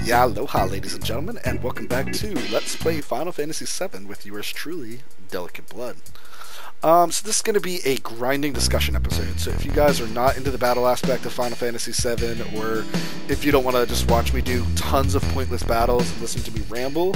Yeah, aloha, ladies and gentlemen, and welcome back to Let's Play Final Fantasy VII with yours truly, Delicate Blood. So this is going to be a grinding discussion episode, so if you guys are not into the battle aspect of Final Fantasy VII, or if you don't want to just watch me do tons of pointless battles and listen to me ramble,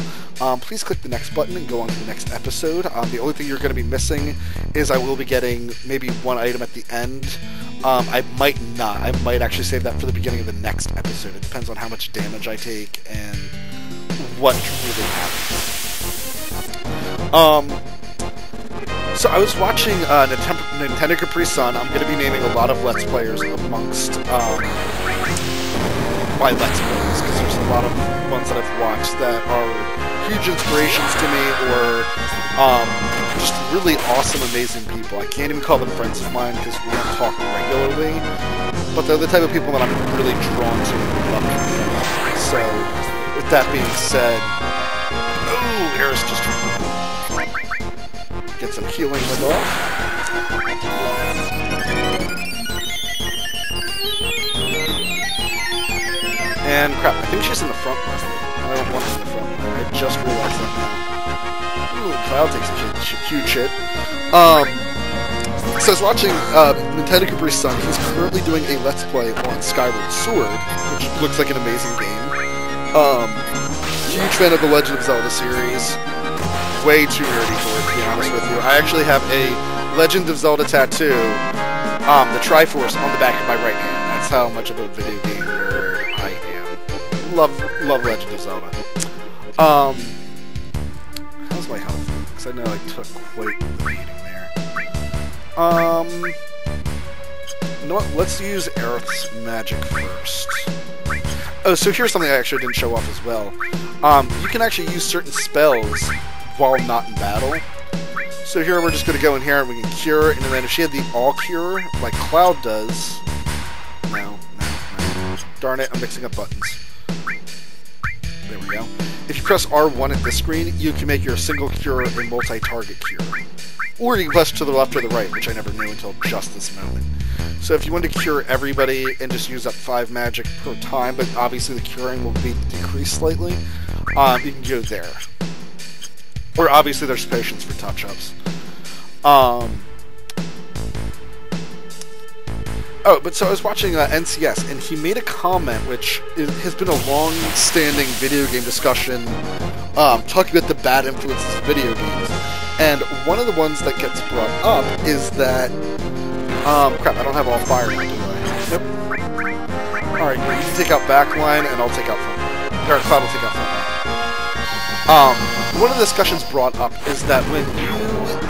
please click the next button and go on to the next episode. The only thing you're going to be missing is I will be getting maybe one item at the end. I might not. I might actually save that for the beginning of the next episode. It depends on how much damage I take and what really happens. So I was watching Nintendo Capri Sun. I'm going to be naming a lot of Let's Players amongst my Let's Plays, because there's a lot of ones that I've watched that are huge inspirations to me, or just really awesome, amazing people. I can't even call them friends of mine because we don't talk regularly, but they're the type of people that I'm really drawn to and love community. So, with that being said, oh, Eris just get some healing with off. And crap, I think she's in the front line. I don't want her in the front line. I just realized that now. Ooh, Cloud takes a huge hit. So I was watching Nintendo Capri Sun. He's currently doing a Let's Play on Skyward Sword, which looks like an amazing game. Huge fan of the Legend of Zelda series. Way too nerdy for it, to be honest with you. I actually have a Legend of Zelda tattoo, the Triforce, on the back of my right hand. That's how much of a video game nerd I am. Love Legend of Zelda. How's my health? Because I know I took quite the beating there. You know what? Let's use Aerith's magic first. Oh, so here's something I actually didn't show off as well. You can actually use certain spells while not in battle. So here we're just going to go in here and we can cure, and then if she had the all cure, like Cloud does... No. Darn it, I'm mixing up buttons. There we go. If you press R1 at this screen, you can make your single cure a multi-target cure. Or you can press to the left or the right, which I never knew until just this moment. So if you want to cure everybody and just use up 5 magic per time, but obviously the curing will be decreased slightly, you can go there. Or obviously there's potions for touch-ups. Oh, but so I was watching NCS, and he made a comment which has been a long-standing video game discussion, talking about the bad influences of video games. And one of the ones that gets brought up is that... crap, I don't have all fire now, do I? Nope. Alright, you can take out backline, and I'll take out front. Or Cloud will take out front. One of the discussions brought up is that when you,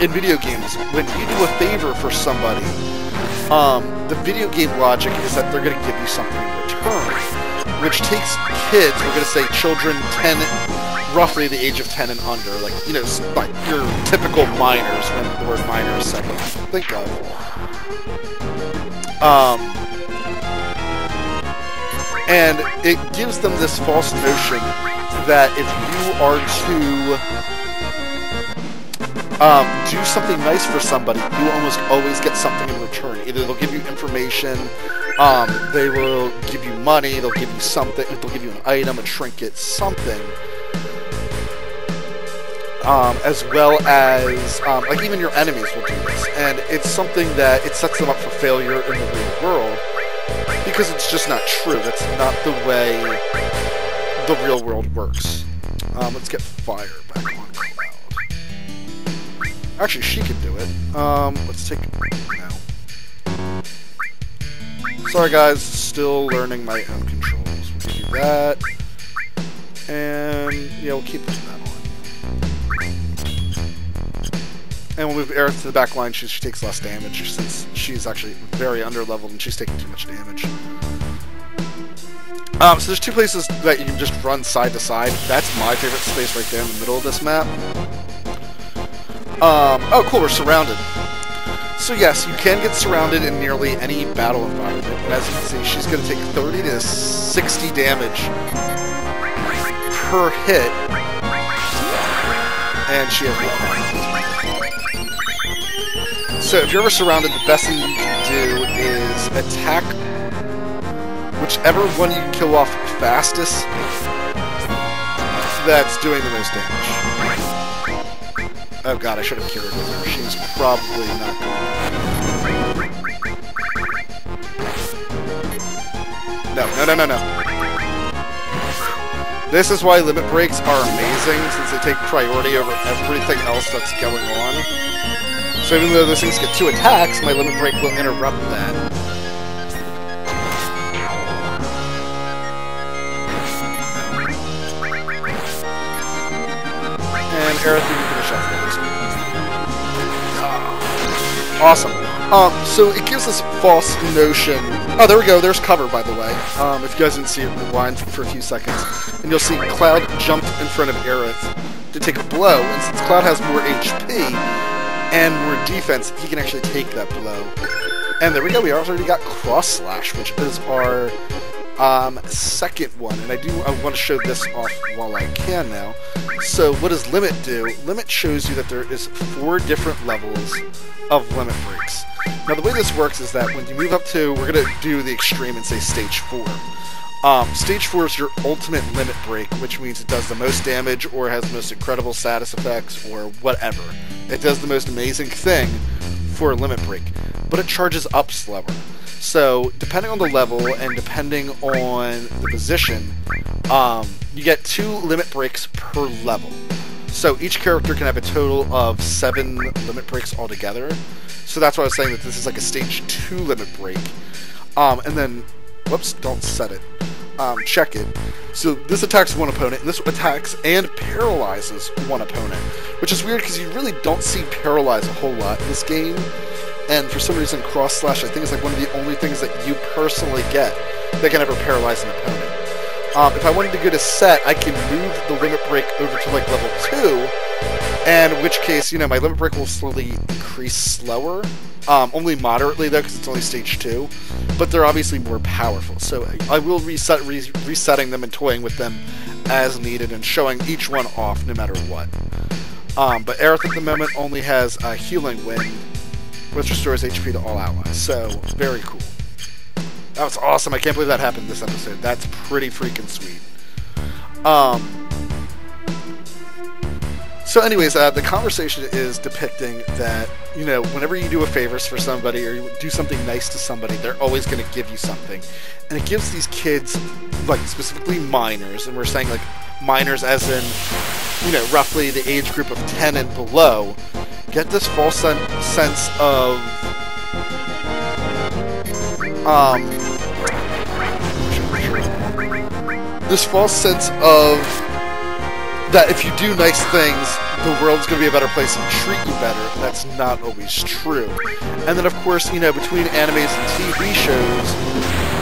in video games, when you do a favor for somebody, the video game logic is that they're going to give you something in return, which takes kids, we're going to say children 10, roughly the age of 10 and under, like, you know, like your typical minors, when the word minor is something you think of. And it gives them this false notion that if you are to do something nice for somebody, you almost always get something in return. Either they'll give you information, they will give you money, they'll give you something, they'll give you an item, a trinket, something. As well as, like even your enemies will do this. And it's something that it sets them up for failure in the real world, because it's just not true. That's not the way the real world works. Let's get fire back on Cloud. Actually, she can do it. Let's take... No. Sorry guys, still learning my own controls. We'll give you that. And, yeah, we'll keep that on. And we'll move Aerith to the back line. She takes less damage, since she's actually very under-leveled and she's taking too much damage. So there's 2 places that you can just run side to side. That's my favorite space right there in the middle of this map. Oh cool, we're surrounded. So yes, you can get surrounded in nearly any battle environment, but as you can see, she's going to take 30 to 60 damage per hit, and she has 1. So if you're ever surrounded, the best thing you can do is attack whichever one you can kill off fastest that's doing the most damage. Oh god, I should have cured her. She's probably not going to. No. This is why limit breaks are amazing, since they take priority over everything else that's going on. So even though those things get 2 attacks, my limit break will interrupt that. And Aerith, you can finish off this. Awesome. So it gives this false notion. Oh, there we go. There's cover, by the way. If you guys didn't see it, rewind for a few seconds, and you'll see Cloud jumped in front of Aerith to take a blow. And since Cloud has more HP and more defense, he can actually take that blow. And there we go. We already got Cross Slash, which is our second one. And I want to show this off while I can now. So what does Limit do? Limit shows you that there is 4 different levels of limit breaks. Now the way this works is that when you move up to, we're going to do the extreme and say stage 4. Stage 4 is your ultimate limit break, which means it does the most damage or has the most incredible status effects or whatever. It does the most amazing thing for a limit break, but it charges up slower. So depending on the level and depending on the position, you get 2 limit breaks per level. So each character can have a total of 7 limit breaks altogether. So that's why I was saying that this is like a stage 2 limit break. And then, whoops, don't set it. Check it. So this attacks one opponent, and this attacks and paralyzes one opponent. Which is weird because you really don't see paralyze a whole lot in this game. And for some reason, Cross Slash I think is like one of the only things that you personally get that can ever paralyze an opponent. If I wanted to go to set, I can move the limit break over to like level 2, and in which case, you know, my limit break will slowly increase slower. Only moderately though, because it's only stage 2, but they're obviously more powerful. So I will resetting them and toying with them as needed and showing each one off no matter what. But Aerith at the moment only has a Healing Wind, which restores HP to all allies. So very cool. That was awesome. I can't believe that happened this episode. That's pretty freaking sweet. So anyways, the conversation is depicting that, you know, whenever you do a favor for somebody or you do something nice to somebody, they're always going to give you something. And it gives these kids, like specifically minors, and we're saying like minors as in, you know, roughly the age group of 10 and below, get this false sense of that if you do nice things, the world's going to be a better place and treat you better. That's not always true. And then, of course, you know, between animes and TV shows,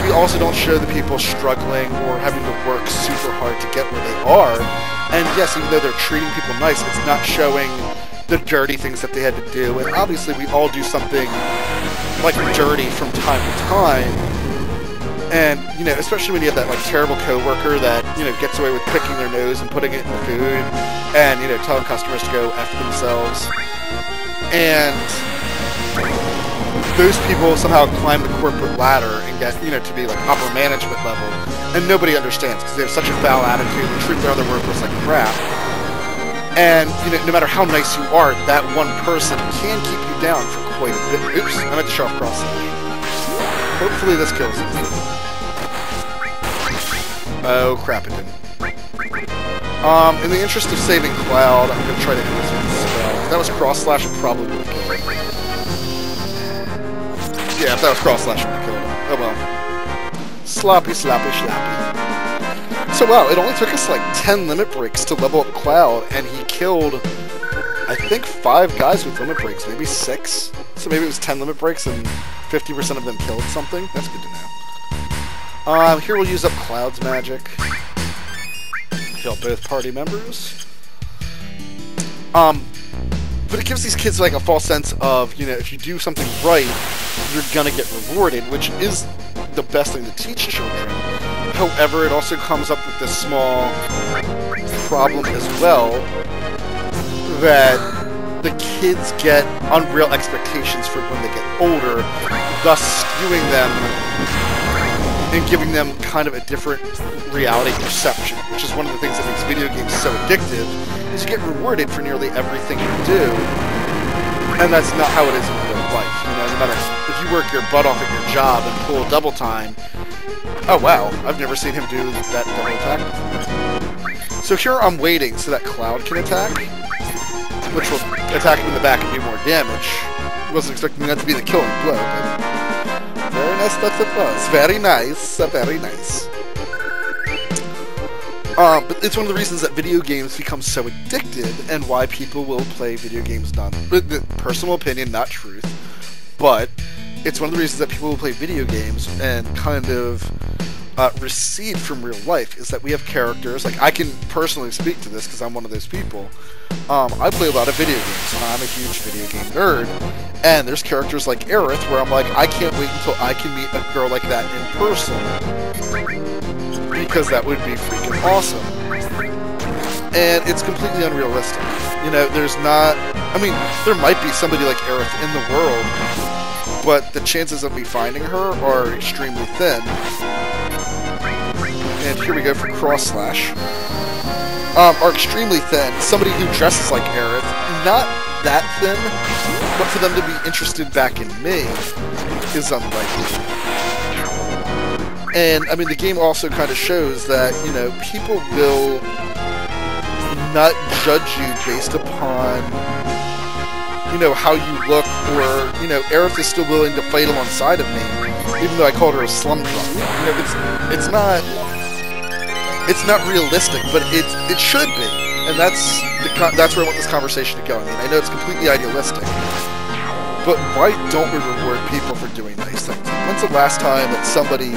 we also don't show the people struggling or having to work super hard to get where they are. And yes, even though they're treating people nice, it's not showing the dirty things that they had to do. And obviously, we all do something like dirty from time to time. And, you know, especially when you have that, like, terrible coworker that, you know, gets away with picking their nose and putting it in the food and, you know, telling customers to go F themselves. And those people somehow climb the corporate ladder and get, you know, to be, like, upper management level. And nobody understands because they have such a foul attitude and treat their other workers like crap. And, you know, no matter how nice you are, that one person can keep you down for quite a bit. Oops, I meant to show off Cross Slash. Hopefully this kills him. Oh crap, it didn't. In the interest of saving Cloud, I'm going to try to end this with a spell. If that was Cross Slash, it probably would have killed him. Yeah, if that was Cross Slash, it would have killed him. Oh well. Sloppy, sloppy, sloppy. So wow, it only took us like 10 limit breaks to level up Cloud, and he killed, I think, 5 guys with limit breaks, maybe 6. So maybe it was 10 limit breaks and 50% of them killed something. That's good to know. Here we'll use up Cloud's magic. Kill both party members. But it gives these kids like a false sense of, you know, if you do something right, you're gonna get rewarded, which is the best thing to teach children. However, it also comes up with this small problem as well, that the kids get unreal expectations for when they get older, thus skewing them and giving them kind of a different reality perception, which is one of the things that makes video games so addictive, is you get rewarded for nearly everything you do, and that's not how it is in real life. You know, no matter if you work your butt off at your job and pull double time, oh wow, I've never seen him do that double attack before. So here I'm waiting so that Cloud can attack, which will attack him in the back and do more damage. Wasn't expecting that to be the killing blow, but very nice that it was. Very nice, very nice. But it's one of the reasons that video games become so addictive, and why people will play video games. Personal opinion, not truth, but it's one of the reasons that people will play video games and kind of recede from real life, is that we have characters, like I can personally speak to this because I'm one of those people. I play a lot of video games, and I'm a huge video game nerd, and there's characters like Aerith where I'm like, I can't wait until I can meet a girl like that in person, because that would be freaking awesome. And it's completely unrealistic. You know, there's not, I mean, there might be somebody like Aerith in the world, but the chances of me finding her are extremely thin. And here we go for cross slash. Are extremely thin. Somebody who dresses like Aerith, not that thin, but for them to be interested back in me is unlikely. And, I mean, the game also kind of shows that, you know, people will not judge you based upon, you know, how you look, or, you know, Aerith is still willing to fight alongside of me, even though I called her a slum drunk. You know, it's not realistic, but it should be, and that's where I want this conversation to go. I mean, I know it's completely idealistic, but why don't we reward people for doing nice things? When's the last time that somebody,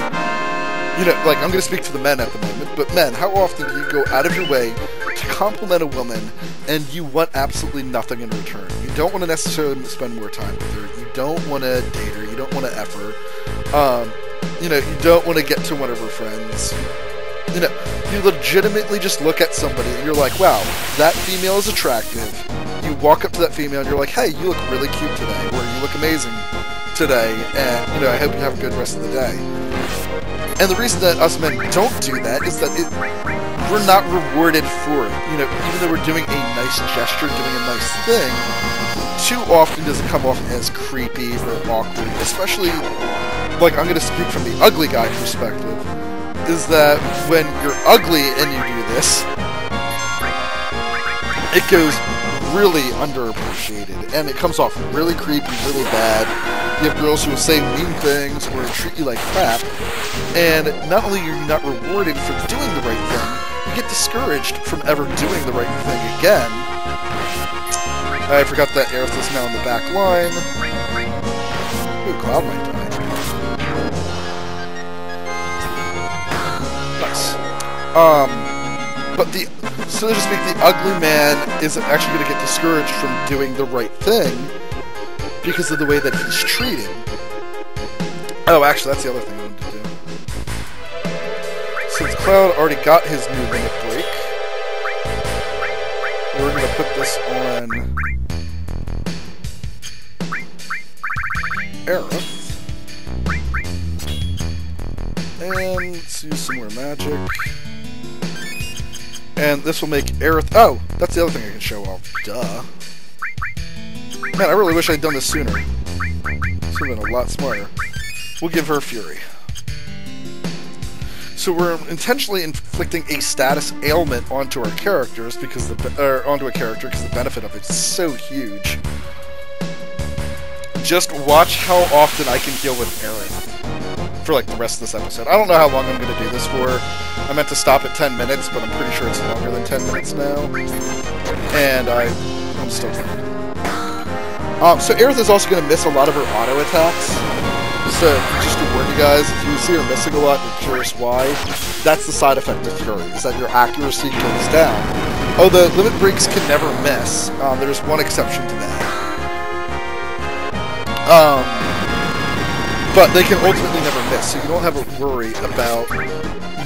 you know, like, I'm going to speak to the men at the moment, but men, how often do you go out of your way to compliment a woman and you want absolutely nothing in return? You don't want to necessarily spend more time with her, you don't want to date her, you don't want to F her, you know, you don't want to get to one of her friends. You know, you legitimately just look at somebody and you're like, wow, that female is attractive. You walk up to that female and you're like, hey, you look really cute today, or you look amazing today, and, you know, I hope you have a good rest of the day. And the reason that us men don't do that is that we're not rewarded for it. You know, even though we're doing a nice gesture, doing a nice thing, too often does it come off as creepy or awkward, especially, like, I'm going to speak from the ugly guy perspective, is that when you're ugly and you do this, it goes really underappreciated, and it comes off really creepy, really bad. You have girls who will say mean things or treat you like crap, and not only are you not rewarded for doing the right thing, you get discouraged from ever doing the right thing again. I forgot that Aerith is now in the back line. Ooh, Cloud might die. Nice. But so to speak, the ugly man is actually going to get discouraged from doing the right thing because of the way that he's treated. Oh, actually, that's the other thing I wanted to do. Since Cloud already got his new limit break, we're going to put this on Aerith. And let's use some more magic. And this will make Aerith... Oh! That's the other thing I can show off. Duh. Man, I really wish I'd done this sooner. This would have been a lot smarter. We'll give her Fury. So we're intentionally inflicting a status ailment onto our characters because onto a character because the benefit of it's so huge. Just watch how often I can heal with Aerith for like the rest of this episode. I don't know how long I'm going to do this for. I meant to stop at 10 minutes, but I'm pretty sure it's longer than 10 minutes now. And I'm still going. So Aerith is also going to miss a lot of her auto attacks. So just to warn you guys, if you see her missing a lot and you're curious why, that's the side effect of Fury, is that your accuracy goes down. Oh, the limit breaks can never miss. There's one exception to that. But they can ultimately never miss, so you don't have to worry about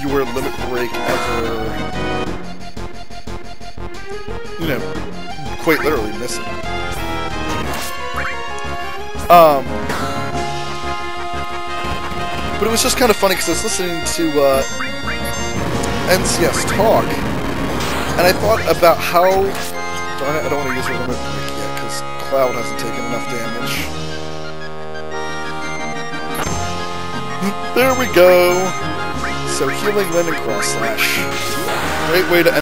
your limit break ever, you know, quite literally missing. But it was just kind of funny because I was listening to NCS talk, and I thought about how... I don't want to use a limit break yet because Cloud hasn't taken enough damage. There we go! So healing wind and cross slash. Great way to end